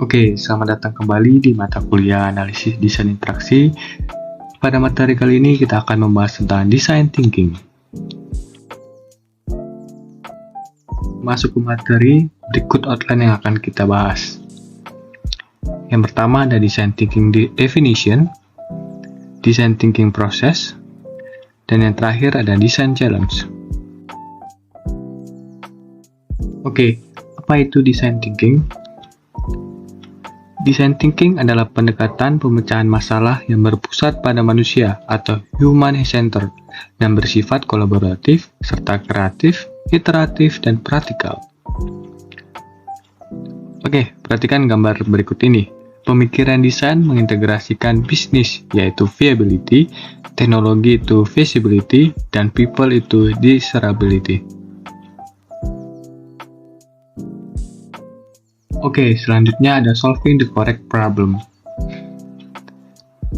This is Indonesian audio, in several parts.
Oke, selamat datang kembali di mata kuliah analisis desain interaksi. Pada materi kali ini kita akan membahas tentang design thinking. Masuk ke materi, berikut outline yang akan kita bahas. Yang pertama ada design thinking definition, design thinking process, dan yang terakhir ada design challenge. Oke, apa itu design thinking? Design thinking adalah pendekatan pemecahan masalah yang berpusat pada manusia atau human-centered dan bersifat kolaboratif, serta kreatif, iteratif, dan praktikal. Oke, perhatikan gambar berikut ini. Pemikiran desain mengintegrasikan bisnis, yaitu viability, teknologi itu feasibility, dan people itu desirability. Oke, selanjutnya ada solving the correct problem.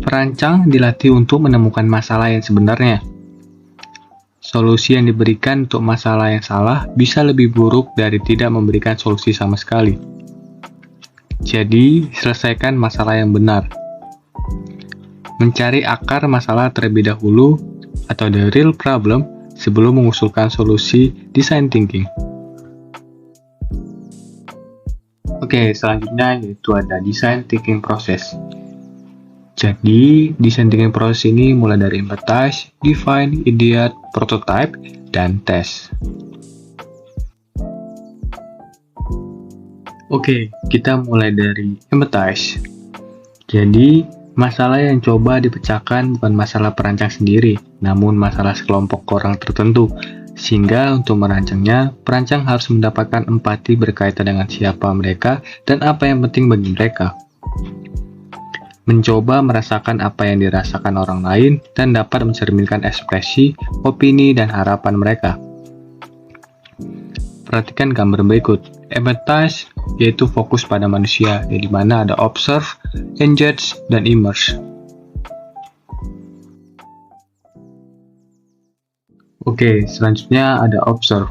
Perancang dilatih untuk menemukan masalah yang sebenarnya. Solusi yang diberikan untuk masalah yang salah bisa lebih buruk dari tidak memberikan solusi sama sekali. Jadi, selesaikan masalah yang benar. Mencari akar masalah terlebih dahulu atau the real problem sebelum mengusulkan solusi design thinking. Oke, selanjutnya yaitu ada design thinking process. Jadi, design thinking process ini mulai dari empathize, define, ideate, prototype, dan test. Oke, kita mulai dari empathize. Jadi, masalah yang coba dipecahkan bukan masalah perancang sendiri, namun masalah sekelompok orang tertentu. Sehingga untuk merancangnya, perancang harus mendapatkan empati berkaitan dengan siapa mereka dan apa yang penting bagi mereka. Mencoba merasakan apa yang dirasakan orang lain dan dapat mencerminkan ekspresi, opini, dan harapan mereka. Perhatikan gambar berikut. Empathize yaitu fokus pada manusia, di mana ada observe, engage, dan immerse. Oke, selanjutnya ada observe.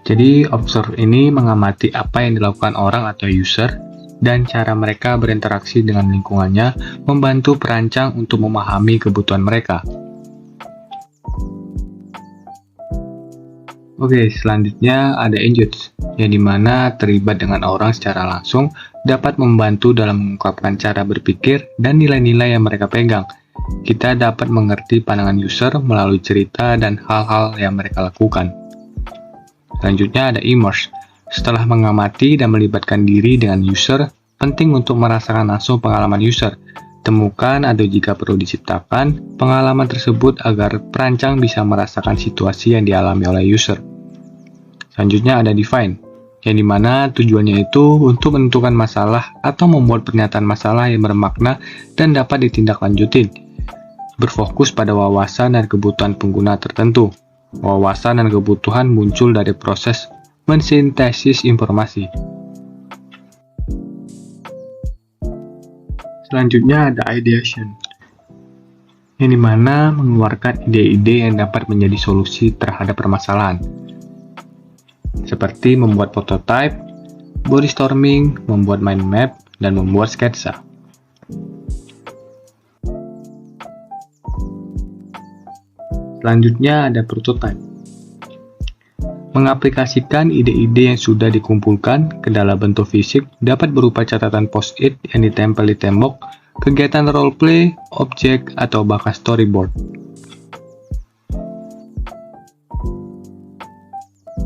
Jadi, observe ini mengamati apa yang dilakukan orang atau user dan cara mereka berinteraksi dengan lingkungannya, membantu perancang untuk memahami kebutuhan mereka. Oke, selanjutnya ada engage, yang dimana terlibat dengan orang secara langsung, dapat membantu dalam mengungkapkan cara berpikir dan nilai-nilai yang mereka pegang. Kita dapat mengerti pandangan user melalui cerita dan hal-hal yang mereka lakukan. Selanjutnya ada immerse. Setelah mengamati dan melibatkan diri dengan user, penting untuk merasakan langsung pengalaman user. Temukan atau jika perlu diciptakan pengalaman tersebut agar perancang bisa merasakan situasi yang dialami oleh user. Selanjutnya ada define, yang dimana tujuannya itu untuk menentukan masalah atau membuat pernyataan masalah yang bermakna dan dapat ditindaklanjuti. Berfokus pada wawasan dan kebutuhan pengguna tertentu. Wawasan dan kebutuhan muncul dari proses mensintesis informasi. Selanjutnya ada ideation, yang dimana mengeluarkan ide-ide yang dapat menjadi solusi terhadap permasalahan. Seperti membuat prototype, body storming, membuat mind map, dan membuat sketsa. Selanjutnya ada prototype. Mengaplikasikan ide-ide yang sudah dikumpulkan ke dalam bentuk fisik dapat berupa catatan post-it yang ditempel di tembok, kegiatan role-play, objek, atau bahkan storyboard.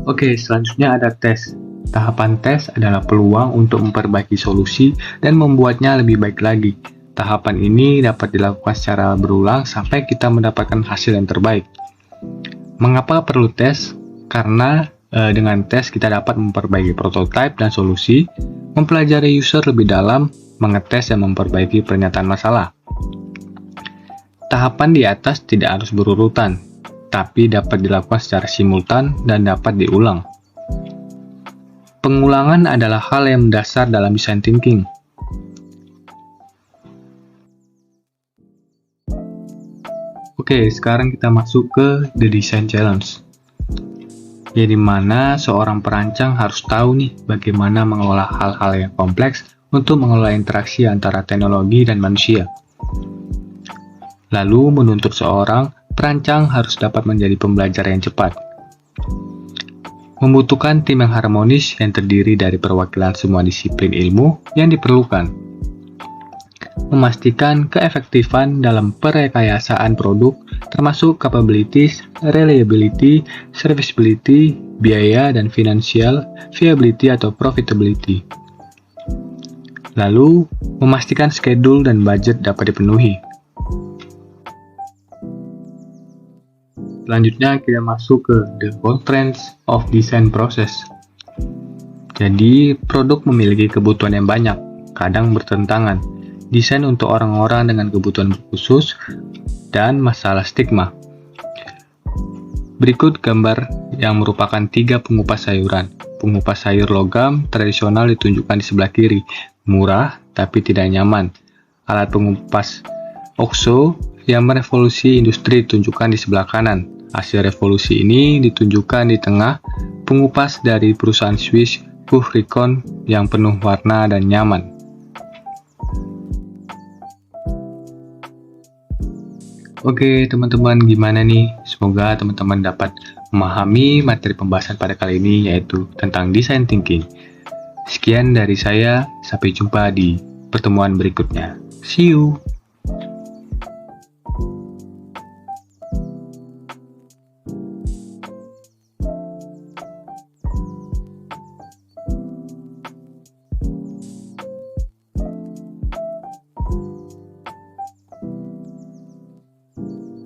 Oke, selanjutnya ada tes. Tahapan tes adalah peluang untuk memperbaiki solusi dan membuatnya lebih baik lagi. Tahapan ini dapat dilakukan secara berulang sampai kita mendapatkan hasil yang terbaik. Mengapa perlu tes? Karena dengan tes kita dapat memperbaiki prototipe dan solusi, mempelajari user lebih dalam, mengetes dan memperbaiki pernyataan masalah. Tahapan di atas tidak harus berurutan, tapi dapat dilakukan secara simultan dan dapat diulang. Pengulangan adalah hal yang mendasar dalam design thinking. Oke, sekarang kita masuk ke the design challenge. Ya, di mana seorang perancang harus tahu nih bagaimana mengelola hal-hal yang kompleks untuk mengelola interaksi antara teknologi dan manusia. Lalu menuntut seorang perancang harus dapat menjadi pembelajar yang cepat. Membutuhkan tim yang harmonis yang terdiri dari perwakilan semua disiplin ilmu yang diperlukan. Memastikan keefektifan dalam perekayasaan produk termasuk capabilities, reliability, serviceability, biaya, dan financial viability atau profitability. Lalu, memastikan schedule dan budget dapat dipenuhi. Selanjutnya kita masuk ke the constraints of design process. Jadi, produk memiliki kebutuhan yang banyak, kadang bertentangan. Desain untuk orang-orang dengan kebutuhan khusus dan masalah stigma. Berikut gambar yang merupakan 3 pengupas sayuran. Pengupas sayur logam tradisional ditunjukkan di sebelah kiri, murah tapi tidak nyaman. Alat pengupas OXO yang merevolusi industri ditunjukkan di sebelah kanan. Hasil revolusi ini ditunjukkan di tengah, pengupas dari perusahaan Swiss Kuchricon yang penuh warna dan nyaman. Oke teman-teman, gimana nih? Semoga teman-teman dapat memahami materi pembahasan pada kali ini, yaitu tentang design thinking. Sekian dari saya, sampai jumpa di pertemuan berikutnya. See you!